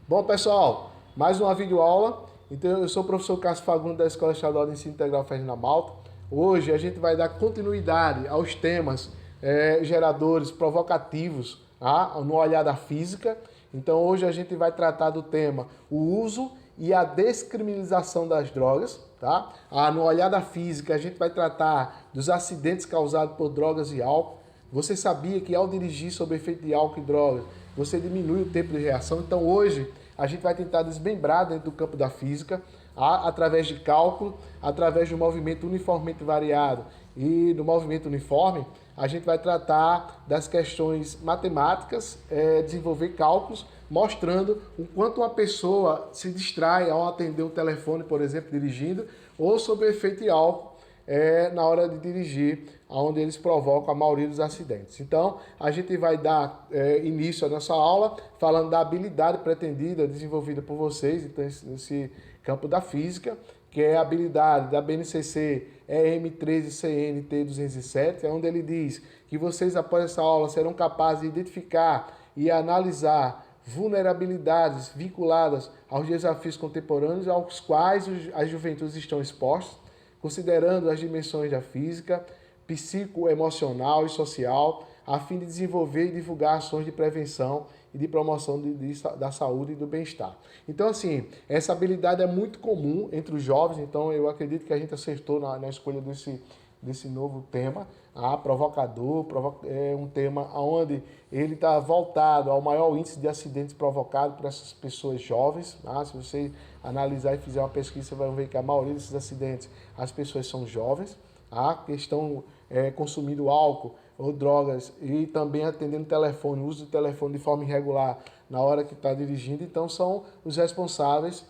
Bom, pessoal, mais uma videoaula. Então, eu sou o professor Cássio Fagundes da Escola Estadual de Ensino Integral Ferdinand Malta. Hoje a gente vai dar continuidade aos temas geradores provocativos no olhar da física. Então, hoje a gente vai tratar do tema o uso e a descriminalização das drogas. Tá? No olhar da física, a gente vai tratar dos acidentes causados por drogas e álcool. Você sabia que ao dirigir sob efeito de álcool e drogas, você diminui o tempo de reação? Então hoje a gente vai tentar desmembrar dentro do campo da física, através de cálculo, através de um movimento uniformemente variado e do movimento uniforme, a gente vai tratar das questões matemáticas, desenvolver cálculos, mostrando o quanto uma pessoa se distrai ao atender um telefone, por exemplo, dirigindo, ou sob efeito de álcool, na hora de dirigir, onde eles provocam a maioria dos acidentes. Então, a gente vai dar início à nossa aula falando da habilidade pretendida, desenvolvida por vocês, então, nesse campo da física, que é a habilidade da BNCC EM13CNT 207, onde ele diz que vocês, após essa aula, serão capazes de identificar e analisar vulnerabilidades vinculadas aos desafios contemporâneos aos quais as juventudes estão expostas, considerando as dimensões da física, psicoemocional e social, a fim de desenvolver e divulgar ações de prevenção e de promoção da saúde e do bem-estar. Então, assim, essa habilidade é muito comum entre os jovens, então eu acredito que a gente acertou na escolha desse novo tema, provocador, é um tema onde ele está voltado ao maior índice de acidentes provocados por essas pessoas jovens. Se você analisar e fizer uma pesquisa, você vai ver que a maioria desses acidentes, as pessoas são jovens, que estão consumindo álcool ou drogas e também atendendo telefone, uso do telefone de forma irregular na hora que está dirigindo, então são os responsáveis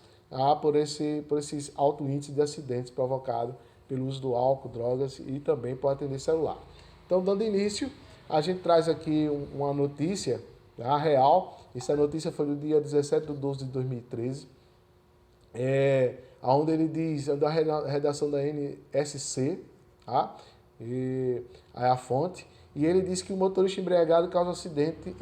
por esses alto índice de acidentes provocados pelo uso do álcool, drogas e também por atender celular. Então, dando início, a gente traz aqui uma notícia real. Essa notícia foi do dia 17 de 12 de 2013, onde ele diz, da redação da NSC, e é a fonte, e ele diz que o motorista embriagado causa acidente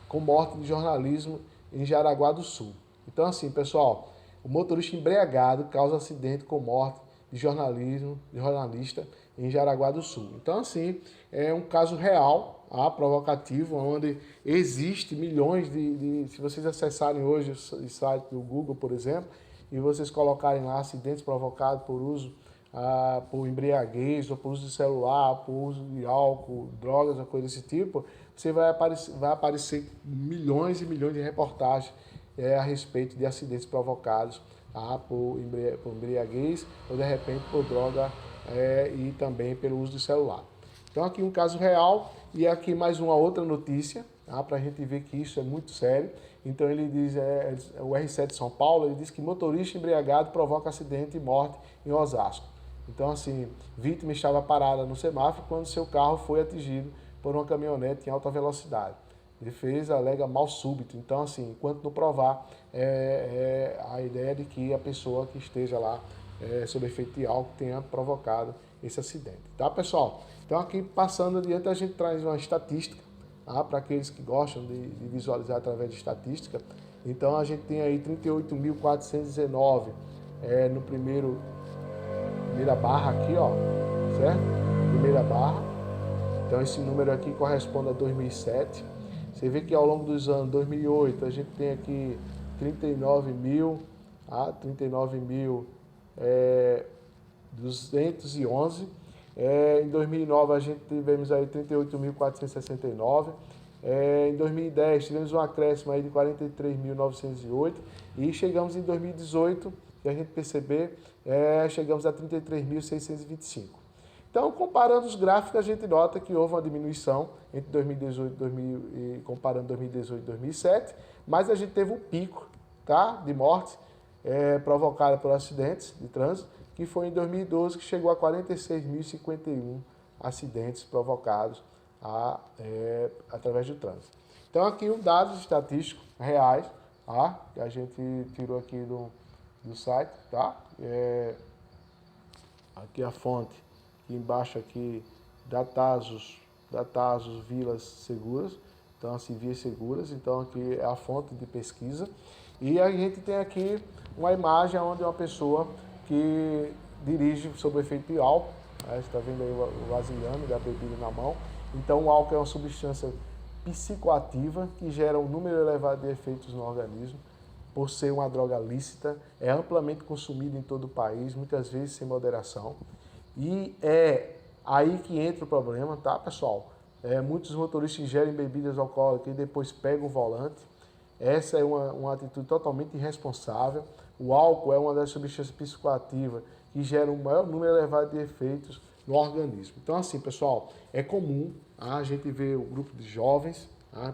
com morte de jornalismo em Jaraguá do Sul. Então, assim, pessoal, o motorista embriagado causa acidente com morte de jornalista em Jaraguá do Sul. Então, assim, é um caso real, provocativo, onde existe milhões se vocês acessarem hoje o site do Google, por exemplo, e vocês colocarem lá acidentes provocados por uso por embriaguez, ou por uso de celular, por uso de álcool, drogas, uma coisa desse tipo, você vai aparecer milhões e milhões de reportagens a respeito de acidentes provocados por embriaguez ou de repente por droga e também pelo uso de celular. Então aqui um caso real e aqui mais uma outra notícia, para a gente ver que isso é muito sério. Então ele diz, o R7 de São Paulo, ele diz que motorista embriagado provoca acidente e morte em Osasco. Então, assim, vítima estava parada no semáforo quando seu carro foi atingido por uma caminhonete em alta velocidade. Defesa alega mal súbito. Então, assim, enquanto não provar, a ideia de que a pessoa que esteja lá sob efeito de álcool tenha provocado esse acidente. Tá, pessoal? Então, aqui passando adiante, a gente traz uma estatística para aqueles que gostam de visualizar através de estatística. Então, a gente tem aí 38.419 no primeira barra aqui, ó, certo? Primeira barra. Então esse número aqui corresponde a 2007. Você vê que ao longo dos anos 2008 a gente tem aqui 39 mil, 211. Em 2009 a gente tivemos aí 38.469. Em 2010 tivemos um acréscimo aí de 43.908 e chegamos em 2018, que a gente perceber, chegamos a 33.625. Então, comparando os gráficos, a gente nota que houve uma diminuição entre 2018 e comparando 2018 e 2007, mas a gente teve um pico, de mortes provocada por acidentes de trânsito, que foi em 2012, que chegou a 46.051 acidentes provocados através do trânsito. Então, aqui os dados estatísticos reais, que a gente tirou aqui do site, aqui a fonte, aqui embaixo aqui, Datasos Vilas Seguras, Então, assim, vias seguras. Então, aqui é a fonte de pesquisa. E a gente tem aqui uma imagem onde uma pessoa que dirige sob o efeito de álcool. Né? Você está vendo aí o vasilhame da bebida na mão. Então, o álcool é uma substância psicoativa que gera um número elevado de efeitos no organismo. Por ser uma droga lícita, é amplamente consumida em todo o país, muitas vezes sem moderação. E é aí que entra o problema, tá, pessoal? Muitos motoristas ingerem bebidas alcoólicas e depois pegam o volante. Essa é uma atitude totalmente irresponsável. O álcool é uma das substâncias psicoativas que gera um maior número elevado de efeitos no organismo. Então, assim, pessoal, é comum a gente ver o grupo de jovens,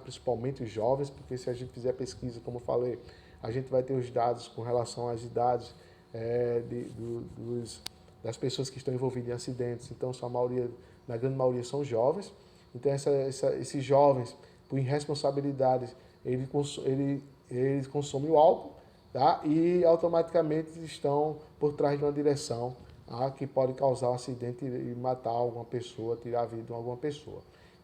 principalmente os jovens, porque se a gente fizer pesquisa, como eu falei, a gente vai ter os dados com relação às idades das pessoas que estão envolvidas em acidentes. Então, na grande maioria, são jovens. Então, esses jovens, por irresponsabilidade, eles consomem o álcool, tá? E automaticamente estão por trás de uma direção que pode causar um acidente e matar alguma pessoa, tirar a vida de alguma pessoa.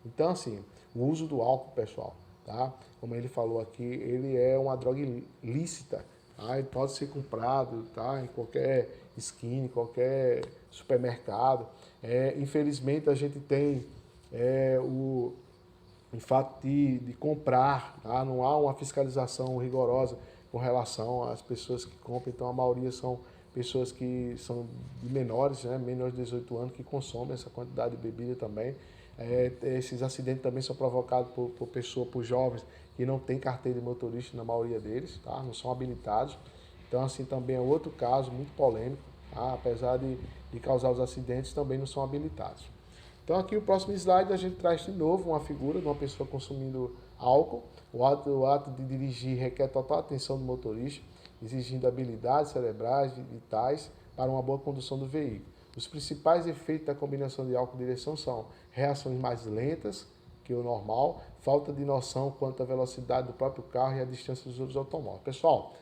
Então, assim, o uso do álcool, pessoal, tá? Como ele falou aqui, ele é uma droga ilícita, tá? Ele pode ser comprado, tá? Em qualquer esquina, em qualquer supermercado. Infelizmente, a gente tem o fato de comprar, tá? Não há uma fiscalização rigorosa com relação às pessoas que compram, então a maioria são pessoas que são menores, né? Menores de 18 anos, que consomem essa quantidade de bebida também. Esses acidentes também são provocados por jovens que não têm carteira de motorista, na maioria deles, tá? Não são habilitados. Então, assim, também é outro caso muito polêmico, tá? Apesar de causar os acidentes, também não são habilitados. Então, aqui o próximo slide a gente traz de novo uma figura de uma pessoa consumindo álcool. O ato de dirigir requer total atenção do motorista, exigindo habilidades cerebrais vitais para uma boa condução do veículo. Os principais efeitos da combinação de álcool e direção são reações mais lentas que o normal, falta de noção quanto à velocidade do próprio carro e a distância dos outros automóveis. Pessoal,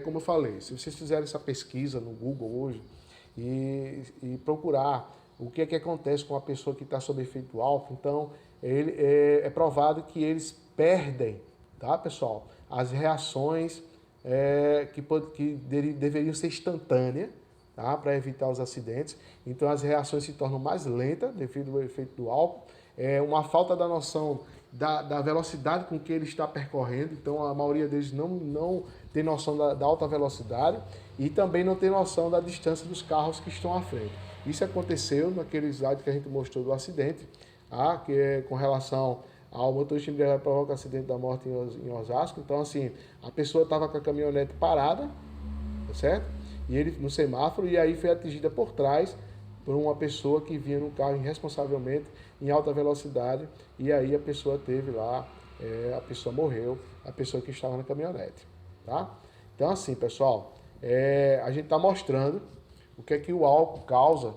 como eu falei, se vocês fizerem essa pesquisa no Google hoje e procurar o que é que acontece com a pessoa que está sob efeito álcool, então é provado que eles perdem, tá, pessoal, as reações que deveriam ser instantâneas, tá, para evitar os acidentes. Então as reações se tornam mais lentas devido ao efeito do álcool. Uma falta da noção da velocidade com que ele está percorrendo. Então a maioria deles não tem noção da alta velocidade e também não tem noção da distância dos carros que estão à frente. Isso aconteceu naquele slide que a gente mostrou do acidente, que é com relação ao motorista embriagado que provoca acidente da morte em Osasco. Então, assim, a pessoa estava com a caminhonete parada, tá certo? E ele no semáforo, e aí foi atingida por trás por uma pessoa que vinha no carro irresponsavelmente em alta velocidade, e aí a pessoa teve lá, a pessoa morreu, a pessoa que estava na caminhonete, tá? Então, assim, pessoal, a gente está mostrando o que é que o álcool causa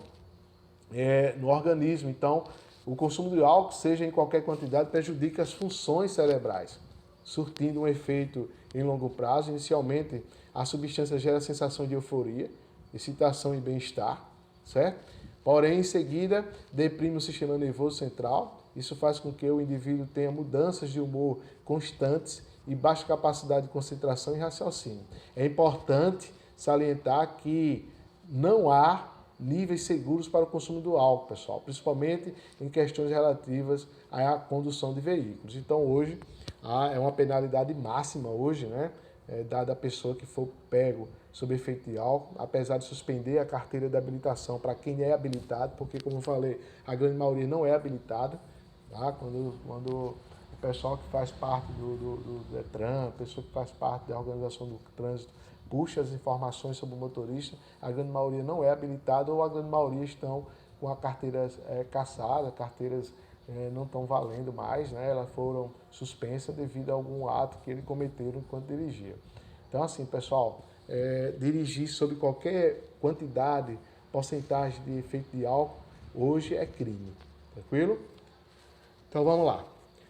no organismo. Então, o consumo de álcool, seja em qualquer quantidade, prejudica as funções cerebrais, surtindo um efeito em longo prazo. Inicialmente, a substância gera sensação de euforia, excitação e bem-estar, certo? Porém, em seguida, deprime o sistema nervoso central. Isso faz com que o indivíduo tenha mudanças de humor constantes e baixa capacidade de concentração e raciocínio. É importante salientar que não há níveis seguros para o consumo do álcool, pessoal, principalmente em questões relativas à condução de veículos. Então, hoje, é uma penalidade máxima hoje, né, dada a pessoa que for pego sob efeito de álcool, apesar de suspender a carteira de habilitação para quem é habilitado, porque, como eu falei, a grande maioria não é habilitada, tá? Quando o pessoal que faz parte do Detran, a pessoa que faz parte da organização do trânsito, puxa as informações sobre o motorista, a grande maioria não é habilitada ou a grande maioria estão com a carteira cassada, carteiras não estão valendo mais, né? Elas foram suspensas devido a algum ato que ele cometeu enquanto dirigia. Então, assim, pessoal, dirigir sob qualquer quantidade, porcentagem de efeito de álcool, hoje é crime, tranquilo? Então, vamos lá.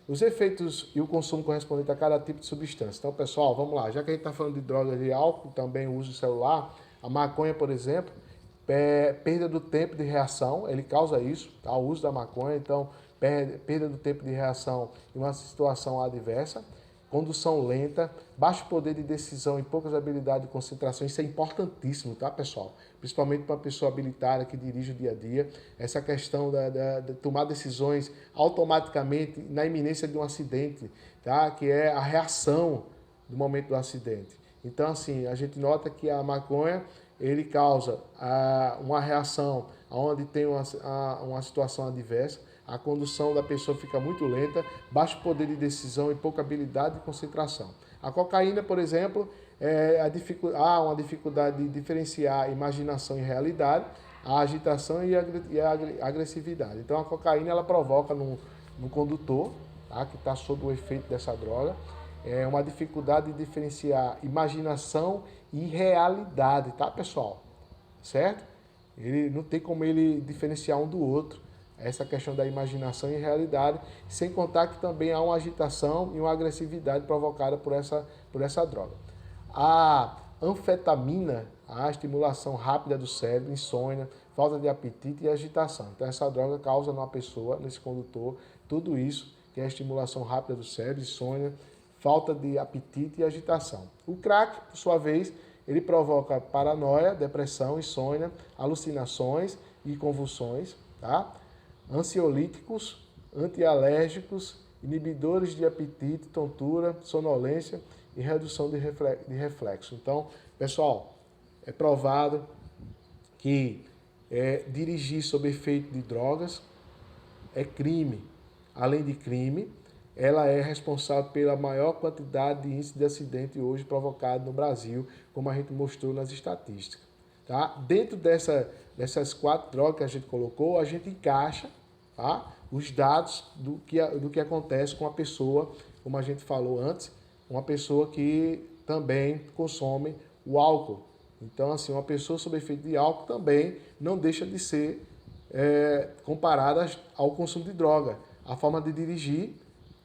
Os efeitos e o consumo correspondente a cada tipo de substância. Então, pessoal, vamos lá. Já que a gente está falando de drogas e álcool, também o uso do celular, a maconha, por exemplo, perda do tempo de reação, ele causa isso, tá? O uso da maconha. Então, perda do tempo de reação em uma situação adversa, condução lenta, baixo poder de decisão e poucas habilidades de concentração. Isso é importantíssimo, tá, pessoal? Principalmente para a pessoa habilitada que dirige o dia a dia. Essa questão de tomar decisões automaticamente na iminência de um acidente, tá? Que é a reação do momento do acidente. Então, assim, a gente nota que a maconha, ele causa uma reação onde tem uma situação adversa, a condução da pessoa fica muito lenta, baixo poder de decisão e pouca habilidade de concentração. A cocaína, por exemplo, há uma dificuldade de diferenciar imaginação e realidade, a agitação e a agressividade. Então, a cocaína ela provoca no condutor, tá, que está sob o efeito dessa droga, uma dificuldade de diferenciar imaginação e realidade, tá, pessoal? Certo? Ele não tem como ele diferenciar um do outro, essa questão da imaginação e realidade, sem contar que também há uma agitação e uma agressividade provocada por essa droga. A anfetamina, a estimulação rápida do cérebro, insônia, falta de apetite e agitação. Então essa droga causa numa pessoa, nesse condutor, tudo isso, que é a estimulação rápida do cérebro, insônia, falta de apetite e agitação. O crack, por sua vez, ele provoca paranoia, depressão, insônia, alucinações e convulsões, tá? Ansiolíticos, antialérgicos, inibidores de apetite, tontura, sonolência e redução de reflexo. Então, pessoal, é provado que dirigir sob efeito de drogas é crime. Além de crime, ela é responsável pela maior quantidade de índice de acidente hoje provocado no Brasil, como a gente mostrou nas estatísticas. Tá? Dentro dessas 4 drogas que a gente colocou, a gente encaixa, tá, os dados do que acontece com a pessoa, como a gente falou antes, uma pessoa que também consome o álcool. Então, assim, uma pessoa sob efeito de álcool também não deixa de ser comparada ao consumo de droga. A forma de dirigir,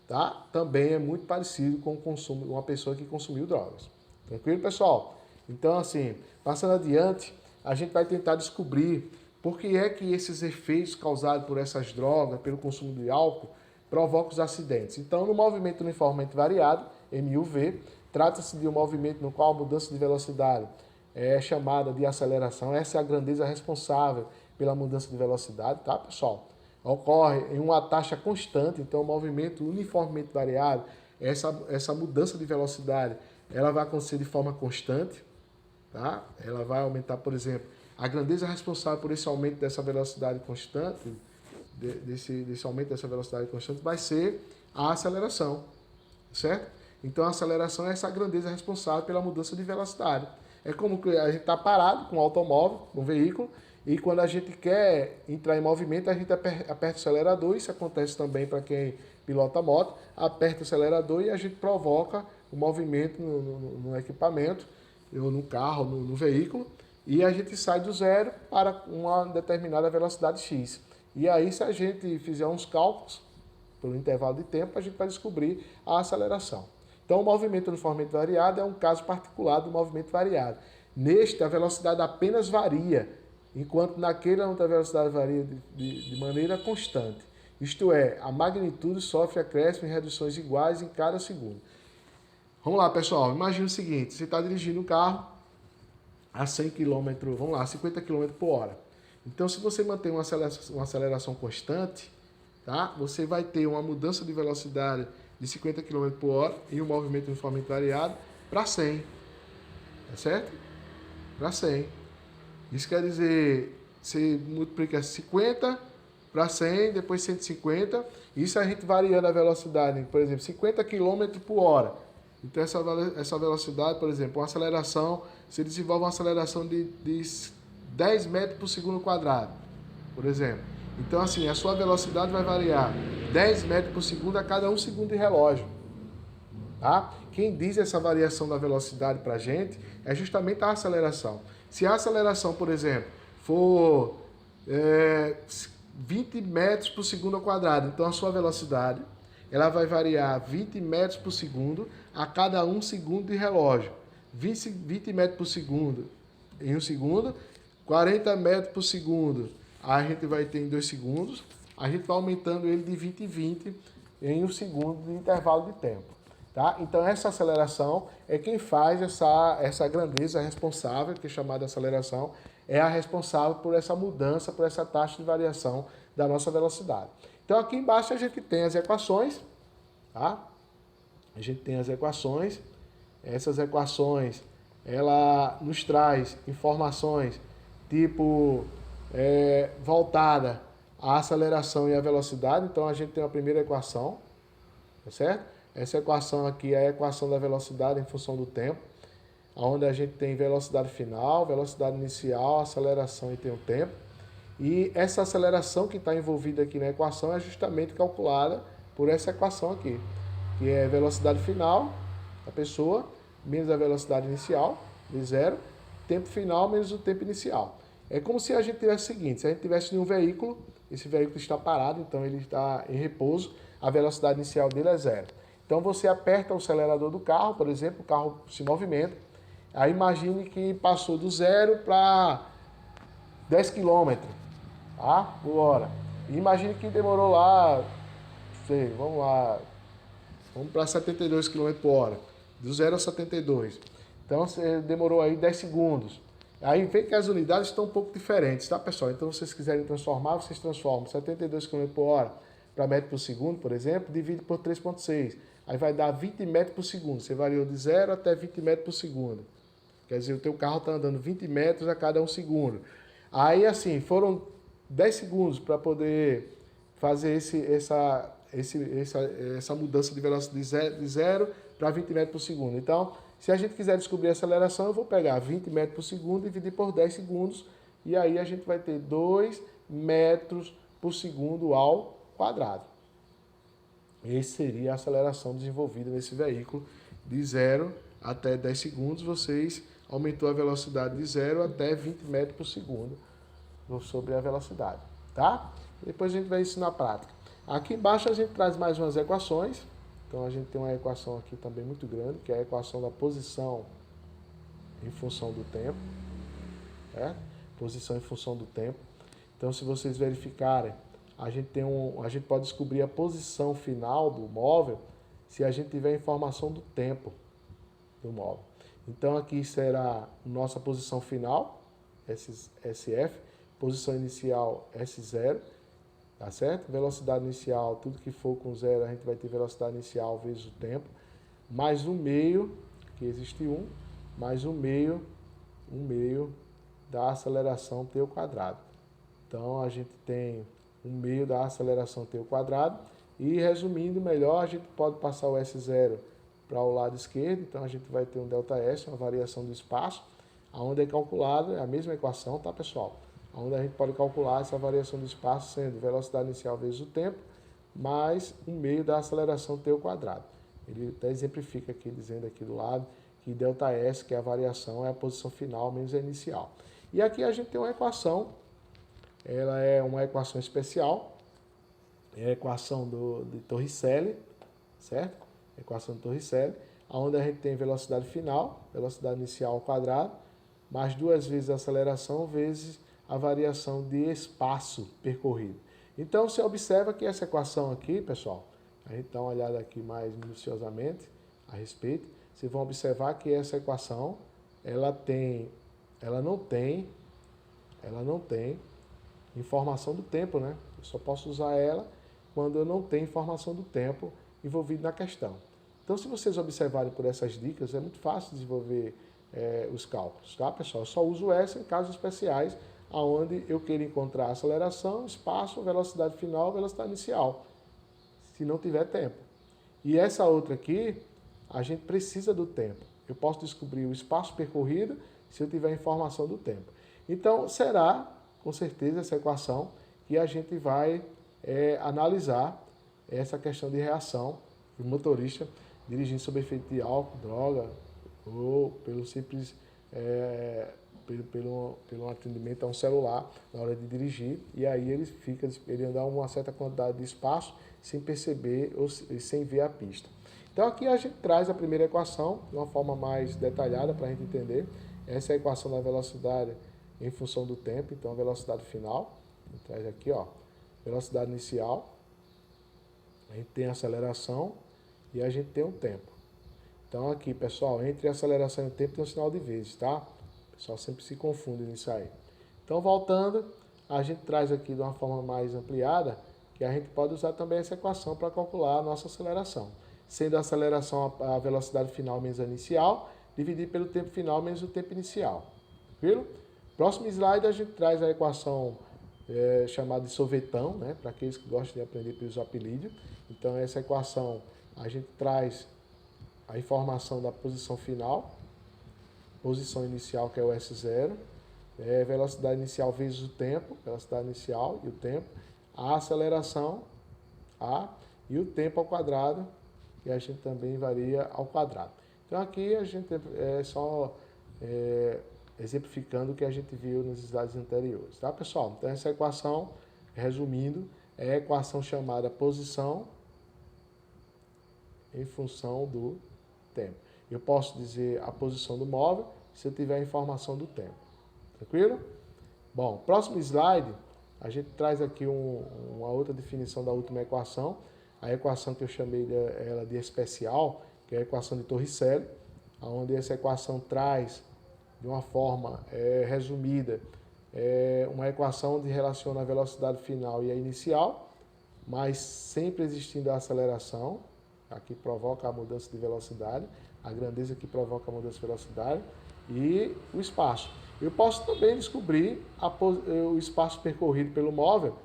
tá, também é muito parecido com o consumo de uma pessoa que consumiu drogas. Tranquilo, pessoal? Então, assim, passando adiante, a gente vai tentar descobrir por que é que esses efeitos causados por essas drogas, pelo consumo de álcool, provocam os acidentes. Então, no movimento uniformemente variado, MUV, trata-se de um movimento no qual a mudança de velocidade é chamada de aceleração. Essa é a grandeza responsável pela mudança de velocidade, tá, pessoal? Ocorre em uma taxa constante, então o movimento uniformemente variado, essa mudança de velocidade, ela vai acontecer de forma constante, tá? Ela vai aumentar, por exemplo, a grandeza responsável por esse aumento dessa velocidade constante, desse aumento dessa velocidade constante, vai ser a aceleração, certo? Então a aceleração é essa grandeza responsável pela mudança de velocidade. É como que a gente está parado com um automóvel, com um veículo, e quando a gente quer entrar em movimento, a gente aperta o acelerador. Isso acontece também para quem pilota moto. Aperta o acelerador e a gente provoca o movimento no equipamento, ou no carro, no veículo, e a gente sai do zero para uma determinada velocidade X. E aí, se a gente fizer uns cálculos, pelo intervalo de tempo, a gente vai descobrir a aceleração. Então, o movimento uniformemente variado é um caso particular do movimento variado. Neste, a velocidade apenas varia, enquanto naquele a outra velocidade varia de maneira constante. Isto é, a magnitude sofre acréscimo e reduções iguais em cada segundo. Vamos lá, pessoal. Imagina o seguinte, você está dirigindo um carro a 100 km, vamos lá, 50 km por hora. Então, se você mantém uma aceleração constante, tá? Você vai ter uma mudança de velocidade de 50 km por hora e um movimento uniformemente variado para 100. Tá certo? Para 100. Isso quer dizer, você multiplica 50 para 100, depois 150. Isso a gente variando a velocidade, por exemplo, 50 km por hora. Então, essa velocidade, por exemplo, uma aceleração, você desenvolve uma aceleração de 10 metros por segundo quadrado, por exemplo. Então, assim, a sua velocidade vai variar 10 metros por segundo a cada 1 segundo de relógio. Tá? Quem diz essa variação da velocidade para a gente é justamente a aceleração. Se a aceleração, por exemplo, for 20 metros por segundo ao quadrado, então a sua velocidade ela vai variar 20 metros por segundo a cada 1 segundo de relógio. 20 metros por segundo em 1 segundo, 40 metros por segundo a gente vai ter em 2 segundos, a gente vai aumentando ele de 20 em 20 em um segundo de intervalo de tempo. Tá? Então, essa aceleração é quem faz essa grandeza responsável, que é chamada aceleração, é a responsável por essa mudança, por essa taxa de variação da nossa velocidade. Então, aqui embaixo a gente tem as equações, tá? A gente tem as equações. Essas equações, ela nos traz informações tipo voltada à aceleração e à velocidade. Então, a gente tem a primeira equação, tá certo? Essa equação aqui é a equação da velocidade em função do tempo, onde a gente tem velocidade final, velocidade inicial, aceleração e tem o tempo. E essa aceleração que está envolvida aqui na equação é justamente calculada por essa equação aqui, que é velocidade final da pessoa menos a velocidade inicial, de zero, tempo final menos o tempo inicial. É como se a gente tivesse o seguinte, se a gente tivesse em um veículo, esse veículo está parado, então ele está em repouso, a velocidade inicial dele é zero. Então você aperta o acelerador do carro, por exemplo, o carro se movimenta, aí imagine que passou do zero para 10 km, tá? Por hora. E imagine que demorou lá, sei, vamos para 72 km por hora, do 0 a 72. Então você demorou aí 10 segundos. Aí vê que as unidades estão um pouco diferentes, tá, pessoal? Então, se vocês quiserem transformar, vocês transformam 72 km por hora para metro por segundo, por exemplo, divide por 3,6. Aí vai dar 20 metros por segundo. Você variou de 0 até 20 metros por segundo. Quer dizer, o teu carro está andando 20 metros a cada 1 segundo. Aí, assim, foram 10 segundos para poder fazer essa mudança de velocidade de 0 para 20 metros por segundo. Então, se a gente quiser descobrir a aceleração, eu vou pegar 20 metros por segundo e dividir por 10 segundos, e aí a gente vai ter 2 metros por segundo ao quadrado. Essa seria a aceleração desenvolvida nesse veículo de 0 até 10 segundos. Vocês aumentou a velocidade de 0 até 20 metros por segundo sobre a velocidade, tá? Depois a gente vai ensinar na prática. Aqui embaixo a gente traz mais umas equações. Então a gente tem uma equação aqui também muito grande, que é a equação da posição em função do tempo. Posição em função do tempo. Então, se vocês verificarem, a gente pode descobrir a posição final do móvel se a gente tiver informação do tempo do móvel. Então aqui será nossa posição final, SF, posição inicial S0, tá certo? Velocidade inicial, tudo que for com zero, a gente vai ter velocidade inicial vezes o tempo, mais um meio, que existe mais um meio da aceleração t ao quadrado. Então a gente tem um meio da aceleração t ao quadrado, e resumindo melhor, a gente pode passar o S0 para o lado esquerdo, então a gente vai ter um ΔS, uma variação do espaço, onde é calculado, é a mesma equação, tá, pessoal? Onde a gente pode calcular essa variação do espaço sendo velocidade inicial vezes o tempo, mais um meio da aceleração t ao quadrado. Ele até exemplifica aqui, dizendo aqui do lado, que ΔS, que é a variação, é a posição final menos a inicial. E aqui a gente tem uma equação, ela é uma equação especial, é a equação de Torricelli, certo? Equação de Torricelli, onde a gente tem velocidade final, velocidade inicial ao quadrado, mais 2 vezes a aceleração vezes a variação de espaço percorrido. Então, você observa que essa equação aqui, pessoal, a gente dá uma olhada aqui mais minuciosamente a respeito, vocês vão observar que essa equação, ela não tem informação do tempo, né? Eu só posso usar ela quando eu não tenho informação do tempo envolvido na questão. Então, se vocês observarem por essas dicas, é muito fácil desenvolver os cálculos, tá, pessoal? Eu só uso essa em casos especiais, onde eu quero encontrar aceleração, espaço, velocidade final, velocidade inicial, se não tiver tempo. E essa outra aqui, a gente precisa do tempo. Eu posso descobrir o espaço percorrido se eu tiver informação do tempo. Então, será, com certeza, essa equação que a gente vai analisar essa questão de reação do motorista dirigindo sob efeito de álcool, droga, ou pelo simples pelo atendimento a um celular na hora de dirigir, e aí ele anda uma certa quantidade de espaço sem perceber ou sem ver a pista. Então aqui a gente traz a primeira equação de uma forma mais detalhada para a gente entender. Essa é a equação da velocidade em função do tempo, então a velocidade final, a gente traz aqui, ó, velocidade inicial, a gente tem a aceleração e a gente tem um tempo. Então aqui, pessoal, entre a aceleração e o tempo tem um sinal de vezes, tá? O pessoal sempre se confunde nisso aí. Então, voltando, a gente traz aqui de uma forma mais ampliada, que a gente pode usar também essa equação para calcular a nossa aceleração. Sendo a aceleração a velocidade final menos a inicial, dividir pelo tempo final menos o tempo inicial. Tranquilo? Próximo slide a gente traz a equação chamada de sorvetão, né? Para aqueles que gostam de aprender pelos apelídeos. Então, essa equação a gente traz a informação da posição final, posição inicial que é o S0, velocidade inicial vezes o tempo, velocidade inicial e o tempo, a aceleração, A, e o tempo ao quadrado, que a gente também varia ao quadrado. Então aqui a gente só exemplificando o que a gente viu nos slides anteriores, tá, pessoal? Então essa equação, resumindo, é a equação chamada posição em função do tempo. Eu posso dizer a posição do móvel se eu tiver a informação do tempo. Tranquilo? Bom, próximo slide, a gente traz aqui uma outra definição da última equação, a equação que eu chamei ela de especial, que é a equação de Torricelli, onde essa equação traz, de uma forma resumida, uma equação onde relaciona a velocidade final e a inicial, mas sempre existindo a aceleração, a que provoca a mudança de velocidade, a grandeza que provoca a mudança de velocidade, e o espaço. Eu posso também descobrir o espaço percorrido pelo móvel,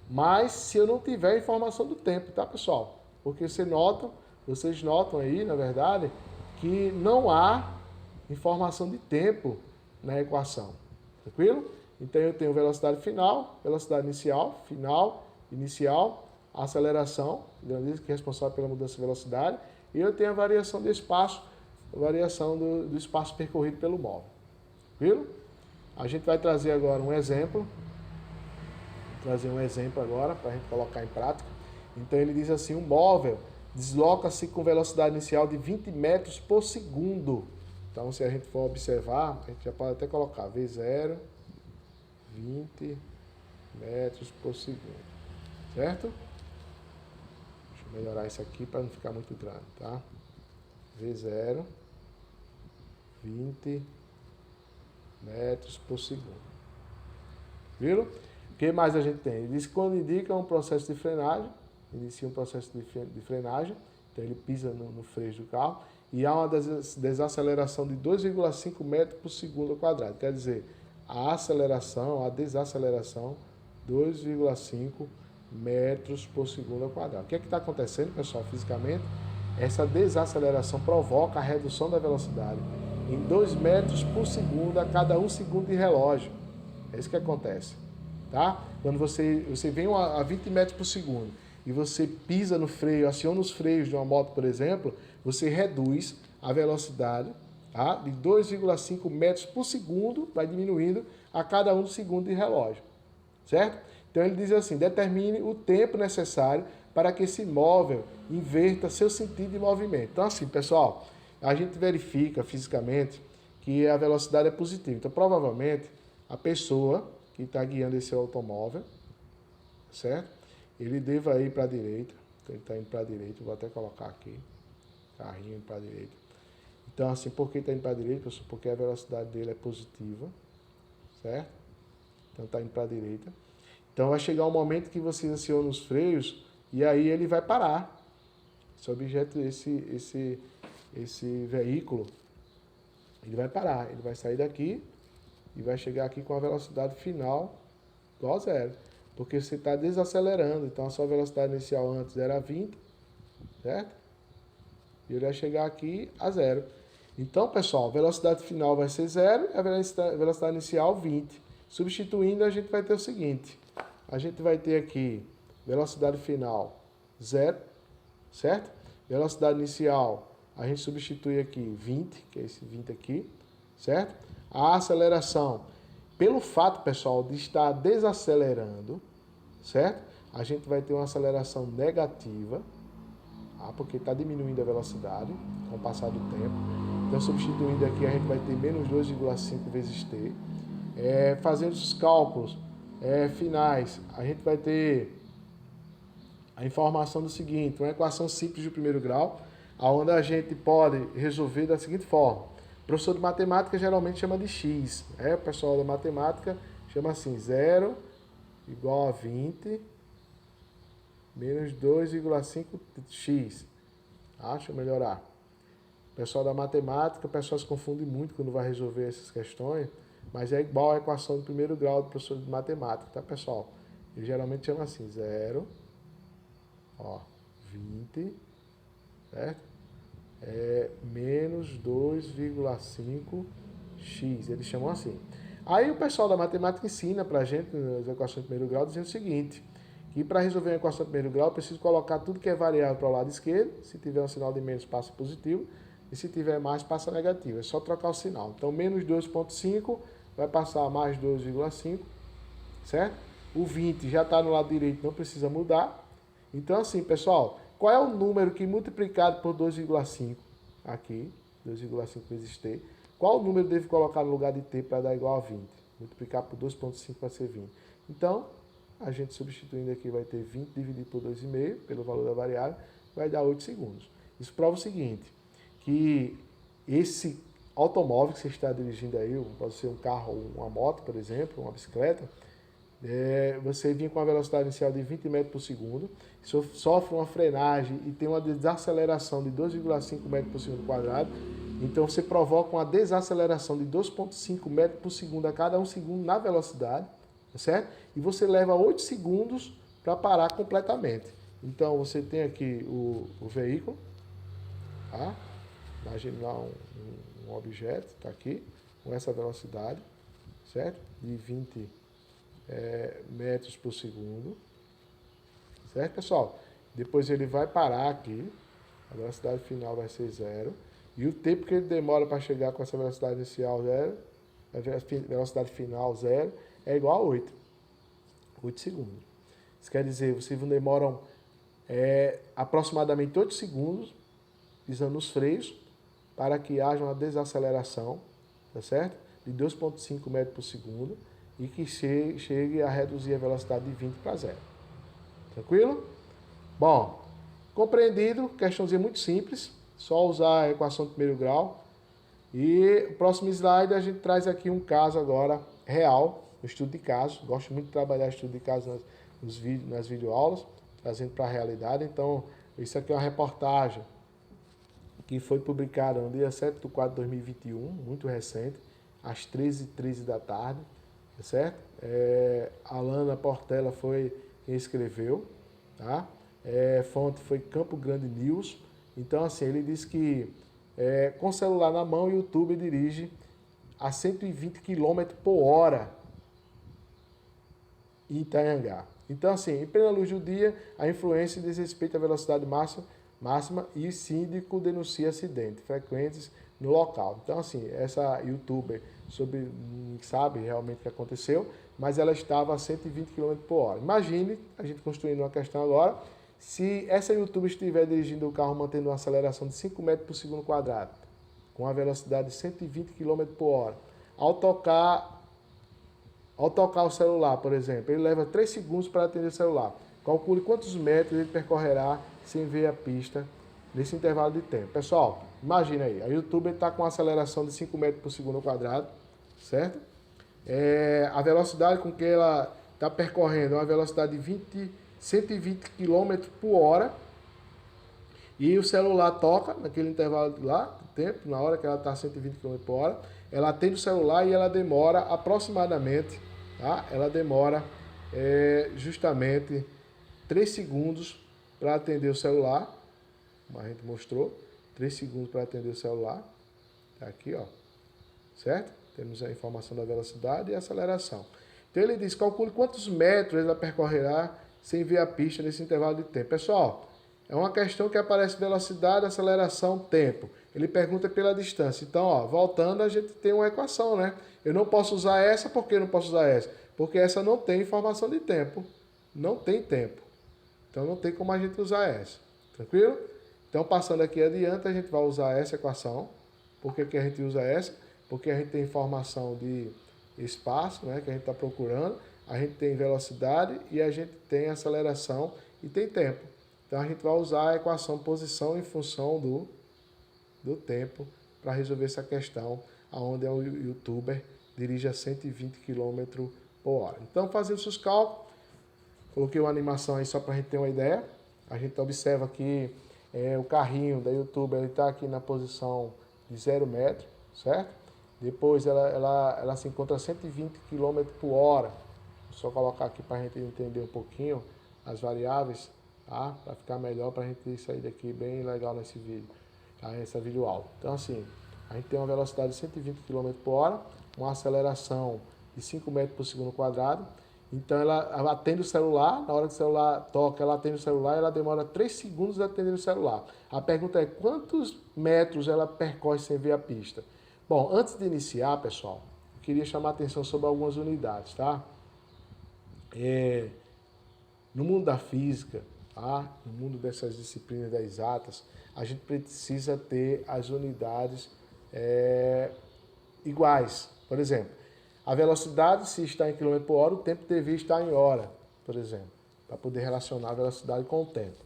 mas se eu não tiver a informação do tempo, tá, pessoal? Porque vocês notam aí, na verdade, que não há informação de tempo na equação. Tranquilo? Então eu tenho velocidade final, velocidade inicial, aceleração, grandeza que é responsável pela mudança de velocidade, e eu tenho a variação de espaço, a variação do espaço percorrido pelo móvel. Viu? A gente vai trazer agora um exemplo. Vou trazer um exemplo agora para a gente colocar em prática. Então ele diz assim, um móvel desloca-se com velocidade inicial de 20 metros por segundo. Então se a gente for observar, a gente já pode até colocar V0, 20 metros por segundo. Certo? Deixa eu melhorar isso aqui para não ficar muito grande, tá? V0, 20 metros por segundo. Viram? O que mais a gente tem? Ele diz que quando indica um processo de frenagem, inicia um processo de frenagem, então ele pisa no freio do carro, e há uma desaceleração de 2,5 metros por segundo ao quadrado. Quer dizer, a desaceleração, 2,5 metros por segundo ao quadrado. O que é que está acontecendo, pessoal, fisicamente? Essa desaceleração provoca a redução da velocidade em 2 metros por segundo a cada 1 segundo de relógio. É isso que acontece. Tá? Quando você vem a 20 metros por segundo e você pisa no freio, aciona os freios de uma moto, por exemplo, você reduz a velocidade, tá? De 2,5 metros por segundo, vai diminuindo a cada 1 segundo de relógio. Certo? Então ele diz assim, determine o tempo necessário para que esse móvel inverta seu sentido de movimento. Então assim, pessoal, a gente verifica fisicamente que a velocidade é positiva. Então, provavelmente, a pessoa que está guiando esse automóvel, certo? Ele deva ir para a direita. Então, ele está indo para a direita. Vou até colocar aqui. Carrinho para a direita. Então, assim, por que está indo para a direita, pessoal? Porque a velocidade dele é positiva, certo? Então, está indo para a direita. Então, vai chegar um momento que você aciona os freios e aí ele vai parar. Esse objeto, esse veículo, ele vai parar, ele vai sair daqui e vai chegar aqui com a velocidade final igual a zero, porque você está desacelerando, então a sua velocidade inicial antes era 20, certo? E ele vai chegar aqui a zero. Então, pessoal, a velocidade final vai ser zero e a velocidade inicial 20. Substituindo, a gente vai ter o seguinte, a gente vai ter aqui velocidade final zero, certo? Velocidade inicial, a gente substitui aqui 20, que é esse 20 aqui, certo? A aceleração, pelo fato, pessoal, de estar desacelerando, certo? A gente vai ter uma aceleração negativa, tá? Porque está diminuindo a velocidade com o passar do tempo. Então, substituindo aqui, a gente vai ter menos 2,5 vezes t. Fazendo os cálculos finais, a gente vai ter a informação do seguinte, uma equação simples de primeiro grau, onde a gente pode resolver da seguinte forma. O professor de matemática geralmente chama de x, o pessoal da matemática chama assim, 0 igual a 20 menos 2,5x. Deixa eu melhorar. O pessoal da matemática, o pessoal se confunde muito quando vai resolver essas questões, mas é igual à equação do primeiro grau do professor de matemática, tá, pessoal? Ele geralmente chama assim, 0, 20, certo? Menos 2,5x. Eles chamam assim. Aí o pessoal da matemática ensina pra gente, nas equações de primeiro grau, dizendo o seguinte, que para resolver uma equação de primeiro grau, eu preciso colocar tudo que é variável para o lado esquerdo. Se tiver um sinal de menos, passa positivo. E se tiver mais, passa negativo. É só trocar o sinal. Então, menos 2,5 vai passar a mais 2,5, certo? O 20 já está no lado direito, não precisa mudar. Então, assim, pessoal, qual é o número que multiplicado por 2,5? Aqui, 2,5 vezes t. Qual o número devo colocar no lugar de t para dar igual a 20? Multiplicar por 2,5 vai ser 20. Então, a gente substituindo aqui vai ter 20 dividido por 2,5, pelo valor da variável, vai dar 8 segundos. Isso prova o seguinte, que esse automóvel que você está dirigindo aí, pode ser um carro ou uma moto, por exemplo, uma bicicleta, você vinha com uma velocidade inicial de 20 metros por segundo, sofre uma frenagem e tem uma desaceleração de 2,5 metros por segundo quadrado, então você provoca uma desaceleração de 2,5 metros por segundo a cada 1 segundo na velocidade, certo? E você leva 8 segundos para parar completamente. Então você tem aqui o veículo, tá? Imagina um objeto, está aqui, com essa velocidade, certo? De 20 metros por segundo, certo, pessoal? Depois ele vai parar aqui, a velocidade final vai ser 0, e o tempo que ele demora para chegar com essa velocidade inicial 0, a velocidade final 0, é igual a 8 segundos. Isso quer dizer, vocês demoram aproximadamente 8 segundos pisando os freios para que haja uma desaceleração, tá certo? De 2,5 metros por segundo e que chegue a reduzir a velocidade de 20 para 0. Tranquilo? Bom, compreendido, questãozinha muito simples, só usar a equação de primeiro grau. E o próximo slide a gente traz aqui um caso agora real, um estudo de caso. Gosto muito de trabalhar estudo de caso nas videoaulas, trazendo para a realidade. Então, isso aqui é uma reportagem que foi publicada no dia 7/4/2021, muito recente, às 13h13 da tarde, certo? A Alana Portela foi quem escreveu, tá? Fonte foi Campo Grande News. Então, assim, ele diz que com o celular na mão, o YouTube dirige a 120 km por hora em Itanhangá. Então, assim, em plena luz do dia, a influência diz respeito à velocidade máxima e síndico denuncia acidentes frequentes no local. Então, assim, essa youtuber não sabe realmente o que aconteceu, mas ela estava a 120 km por hora. Imagine, a gente construindo uma questão agora, se essa youtuber estiver dirigindo o carro mantendo uma aceleração de 5 metros por segundo quadrado, com a velocidade de 120 km por hora, ao tocar o celular, por exemplo, ele leva 3 segundos para atender o celular. Calcule quantos metros ele percorrerá sem ver a pista nesse intervalo de tempo. Pessoal, imagina aí, a youtuber está com uma aceleração de 5 metros por segundo quadrado, certo? A velocidade com que ela está percorrendo é uma velocidade de 120 km por hora, e o celular toca naquele intervalo lá, de tempo, na hora que ela está a 120 km por hora, ela atende o celular e ela demora aproximadamente, tá? Ela demora justamente 3 segundos para atender o celular, como a gente mostrou, 3 segundos para atender o celular, tá aqui, ó, certo? Temos a informação da velocidade e a aceleração. Então ele diz, calcule quantos metros ela percorrerá sem ver a pista nesse intervalo de tempo. Pessoal, é uma questão que aparece velocidade, aceleração, tempo. Ele pergunta pela distância. Então, ó, voltando, a gente tem uma equação, né? Eu não posso usar essa, por que eu não posso usar essa? Porque essa não tem informação de tempo. Não tem tempo. Então, não tem como a gente usar essa. Tranquilo? Então, passando aqui adiante, a gente vai usar essa equação. Por que a gente usa essa? Porque a gente tem informação de espaço, né, que a gente está procurando, a gente tem velocidade e a gente tem aceleração e tem tempo. Então a gente vai usar a equação posição em função do tempo para resolver essa questão, onde o youtuber dirige a 120 km por hora. Então, fazendo seus cálculos, coloquei uma animação aí só para a gente ter uma ideia. A gente observa que o carrinho da youtuber está aqui na posição de 0 metro, certo? Depois ela se encontra a 120 km por hora. Vou só colocar aqui para a gente entender um pouquinho as variáveis, tá? Para ficar melhor, para a gente sair daqui bem legal nesse vídeo, tá? Essa videoaula. Então assim, a gente tem uma velocidade de 120 km por hora, uma aceleração de 5 metros por segundo quadrado. Então ela atende o celular, na hora que o celular toca, ela atende o celular, ela demora 3 segundos de atender o celular. A pergunta é quantos metros ela percorre sem ver a pista? Bom, antes de iniciar, pessoal, eu queria chamar a atenção sobre algumas unidades, tá? No mundo da física, tá? No mundo dessas disciplinas das exatas, a gente precisa ter as unidades iguais. Por exemplo, a velocidade, se está em km por hora, o tempo devia estar em hora, por exemplo, para poder relacionar a velocidade com o tempo.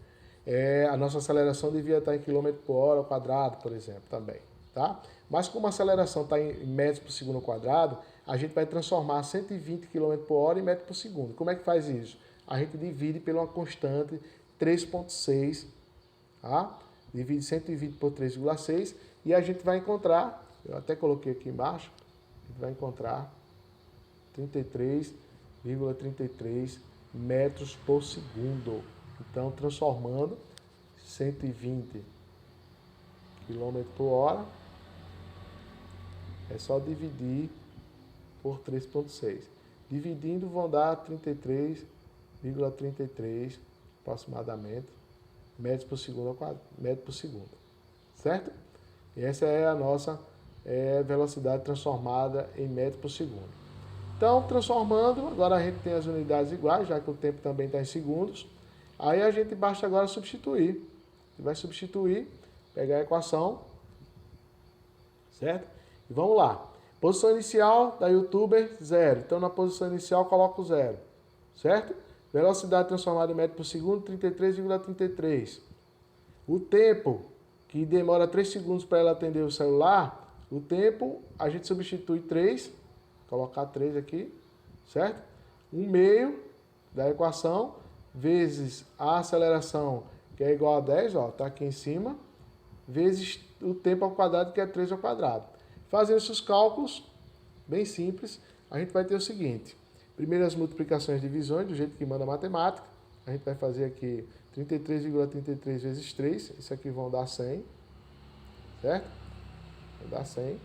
A nossa aceleração devia estar em km por hora ao quadrado, por exemplo, também. Tá? Mas como a aceleração está em metros por segundo ao quadrado, a gente vai transformar 120 km por hora em metros por segundo. Como é que faz isso? A gente divide por uma constante 3,6, tá? Divide 120 por 3,6 e a gente vai encontrar, eu até coloquei aqui embaixo, a gente vai encontrar 33,33 metros por segundo. Então, transformando 120 km por hora, é só dividir por 3,6. Dividindo vão dar 33,33 aproximadamente metros por segundo, metro por segundo. Certo? E essa é a nossa velocidade transformada em metro por segundo. Então, transformando, agora a gente tem as unidades iguais, já que o tempo também está em segundos. Aí a gente basta agora substituir. A gente vai substituir, pegar a equação, certo? E vamos lá. Posição inicial da youtuber, 0. Então, na posição inicial, coloco 0, certo? Velocidade transformada em metro por segundo, 33,33. O tempo, que demora 3 segundos para ela atender o celular, o tempo, a gente substitui 3, colocar 3 aqui, certo? 1 meio da equação, vezes a aceleração, que é igual a 10, ó, tá aqui em cima, vezes o tempo ao quadrado, que é 3 ao quadrado. Fazendo esses cálculos, bem simples, a gente vai ter o seguinte. Primeiro as multiplicações e divisões, do jeito que manda a matemática. A gente vai fazer aqui 33,33 vezes 3, isso aqui vão dar 100, certo? Vai dar 100.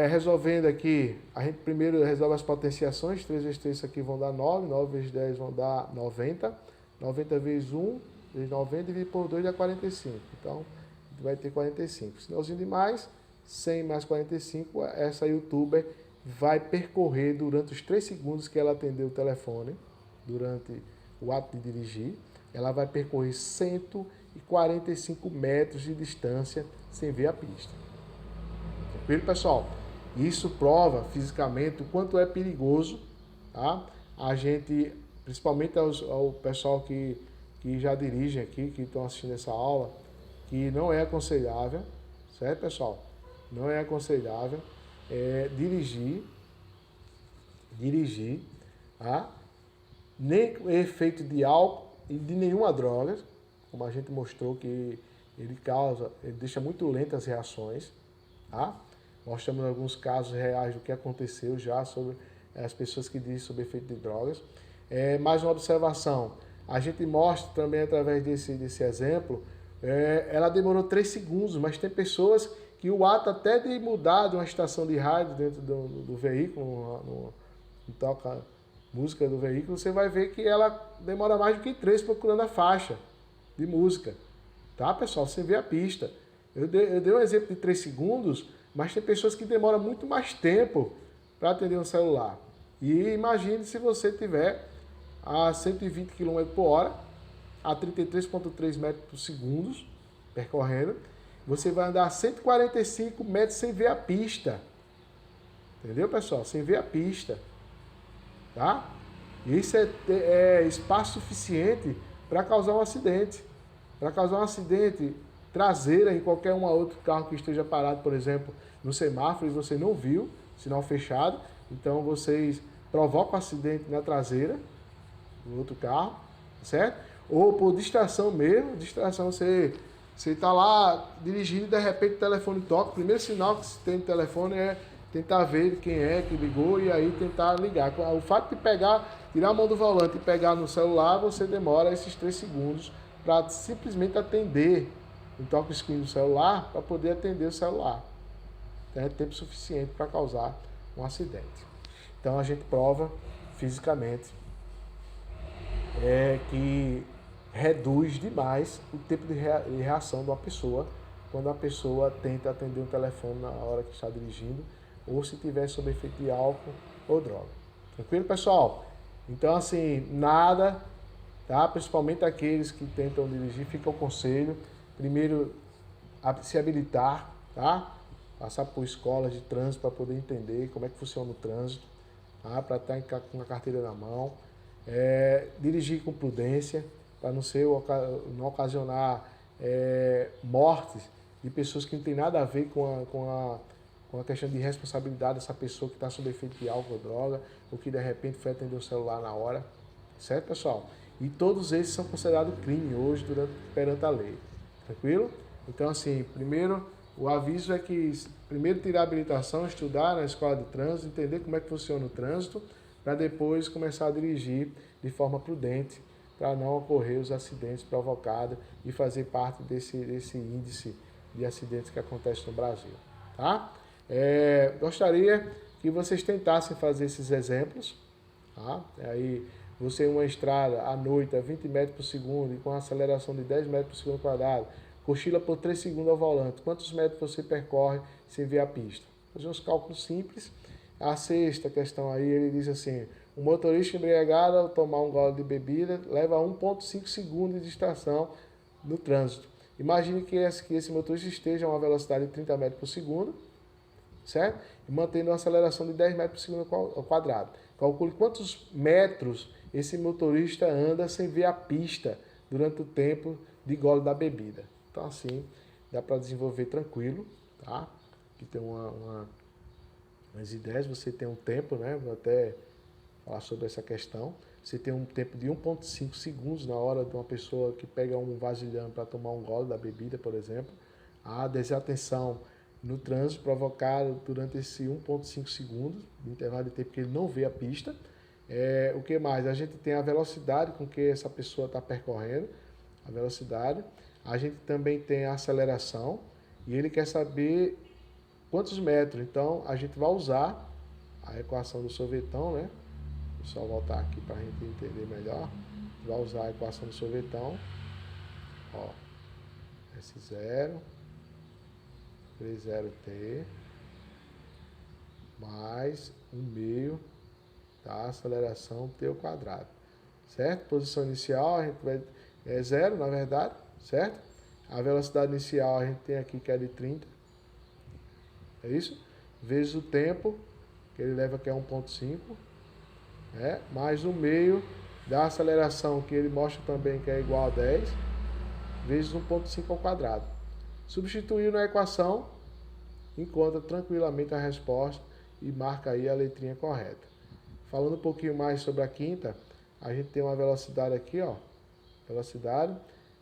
Resolvendo aqui, a gente primeiro resolve as potenciações, 3 vezes 3 isso aqui vão dar 9, 9 vezes 10 vão dar 90, 90 vezes 1, vezes 90, dividido por 2 dá 45, então a gente vai ter 45. Sinalzinho de mais, 100 mais 45, essa youtuber vai percorrer durante os 3 segundos que ela atendeu o telefone, durante o ato de dirigir, ela vai percorrer 145 metros de distância sem ver a pista. Tranquilo, pessoal? Isso prova fisicamente o quanto é perigoso, tá? A gente, principalmente ao pessoal que já dirige aqui, que estão assistindo essa aula, que não é aconselhável, certo, pessoal? Não é aconselhável dirigir, tá? Nem com efeito de álcool e de nenhuma droga, como a gente mostrou que ele deixa muito lentas as reações, tá? Mostramos alguns casos reais do que aconteceu já sobre as pessoas que dizem sobre efeito de drogas. Mais uma observação, a gente mostra também através desse exemplo, ela demorou 3 segundos, mas tem pessoas que o ato até de mudar de uma estação de rádio dentro do veículo, no toca música do veículo, você vai ver que ela demora mais do que 3 procurando a faixa de música. Tá, pessoal? Você vê a pista. Eu dei um exemplo de 3 segundos, mas tem pessoas que demoram muito mais tempo para atender um celular. E imagine se você tiver a 120 km por hora, a 33,3 metros por segundo, percorrendo, você vai andar 145 metros sem ver a pista. Entendeu, pessoal? Sem ver a pista. Tá? E isso é espaço suficiente para causar um acidente. Para causar um acidente traseira em qualquer outro carro que esteja parado, por exemplo, no semáforo e você não viu, sinal fechado, então vocês provocam um acidente na traseira do outro carro, certo? Ou por distração mesmo, distração, você está lá dirigindo e de repente o telefone toca, o primeiro sinal que se tem no telefone é tentar ver quem é que ligou e aí tentar ligar. O fato de tirar a mão do volante e pegar no celular, você demora esses 3 segundos para simplesmente atender o toque screen do celular, para poder atender o celular. Então é tempo suficiente para causar um acidente. Então a gente prova fisicamente que reduz demais o tempo de reação de uma pessoa quando a pessoa tenta atender um telefone na hora que está dirigindo ou se tiver sob efeito de álcool ou droga. Tranquilo, pessoal? Então, assim, nada, tá? Principalmente aqueles que tentam dirigir, fica o conselho. Primeiro, se habilitar, tá? Passar por escolas de trânsito para poder entender como é que funciona o trânsito, tá? Para estar com a carteira na mão. Dirigir com prudência, para não ocasionar mortes de pessoas que não tem nada a ver com a questão de responsabilidade dessa pessoa que está sob efeito de álcool ou droga, ou que de repente foi atender o celular na hora. Certo, pessoal? E todos esses são considerados crime hoje perante a lei. Tranquilo? Então, assim, primeiro, o aviso é que primeiro tirar a habilitação, estudar na escola de trânsito, entender como é que funciona o trânsito, para depois começar a dirigir de forma prudente, para não ocorrer os acidentes provocados e fazer parte desse índice de acidentes que acontece no Brasil. Tá? Gostaria que vocês tentassem fazer esses exemplos. Tá? Aí, você em uma estrada à noite a 20 metros por segundo e com aceleração de 10 metros por segundo quadrado, cochila por 3 segundos ao volante. Quantos metros você percorre sem ver a pista? Fazer uns cálculos simples. A sexta questão aí, ele diz assim, o motorista embriagado ao tomar um gole de bebida leva 1,5 segundos de distração no trânsito. Imagine que esse motorista esteja a uma velocidade de 30 metros por segundo, certo? E mantendo uma aceleração de 10 metros por segundo ao quadrado. Calcule quantos metros esse motorista anda sem ver a pista durante o tempo de gole da bebida. Então, assim, dá para desenvolver tranquilo, tá? Aqui tem umas ideias, você tem um tempo, né? Vou até falar sobre essa questão. Você tem um tempo de 1,5 segundos na hora de uma pessoa que pega um vasilhame para tomar um gole da bebida, por exemplo. A desatenção no trânsito provocada durante esse 1,5 segundos, de intervalo de tempo que ele não vê a pista. O que mais? A gente tem a velocidade com que essa pessoa está percorrendo, a velocidade. A gente também tem a aceleração e ele quer saber quantos metros. Então, a gente vai usar a equação do sorvetão, né? Vou só voltar aqui para a gente entender melhor. Vai usar a equação do sorvetão. Ó, S0, 30T, mais 1 meio da aceleração T ao quadrado. Certo? Posição inicial, a gente vai... é zero, na verdade, certo? A velocidade inicial a gente tem aqui que é de 30. É isso? Vezes o tempo, que ele leva que é 1,5. Mais o meio da aceleração, que ele mostra também que é igual a 10, vezes 1,5 ao quadrado. Substituindo na equação, encontra tranquilamente a resposta e marca aí a letrinha correta. Falando um pouquinho mais sobre a quinta, a gente tem uma velocidade aqui, ó. Velocidade,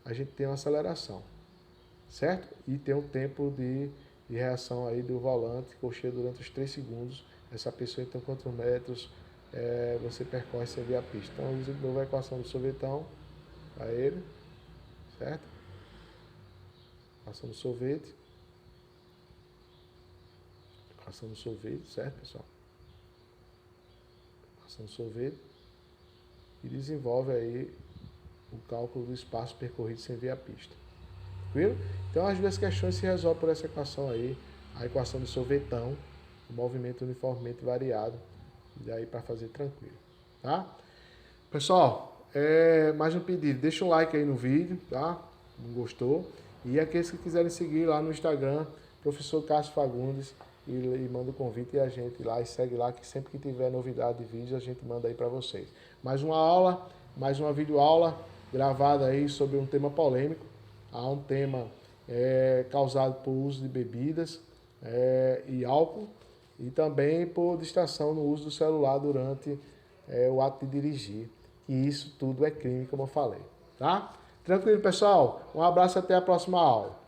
a gente tem uma aceleração, certo? E tem um tempo de reação aí do volante, cocheia durante os 3 segundos. Essa pessoa, então, quantos metros você percorre sem ver a pista. Então, usa de novo a equação do sorvetão para ele, certo? Equação do sorvete. Equação do sorvete, certo, pessoal? Equação do sorvete. E desenvolve aí o cálculo do espaço percorrido sem ver a pista. Tranquilo? Então, as duas questões se resolvem por essa equação aí. A equação do sorvetão, o movimento uniformemente variado. E aí para fazer tranquilo, tá? Pessoal, mais um pedido. Deixa um like aí no vídeo, tá? Não gostou? E aqueles que quiserem seguir lá no Instagram, Professor Cássio Fagundes, e manda o convite e a gente lá e segue lá, que sempre que tiver novidade de vídeo a gente manda aí para vocês. Mais uma aula, mais uma videoaula gravada aí sobre um tema polêmico, um tema causado por uso de bebidas e álcool e também por distração no uso do celular durante o ato de dirigir. E isso tudo é crime, como eu falei, tá? Tranquilo, pessoal? Um abraço, até a próxima aula.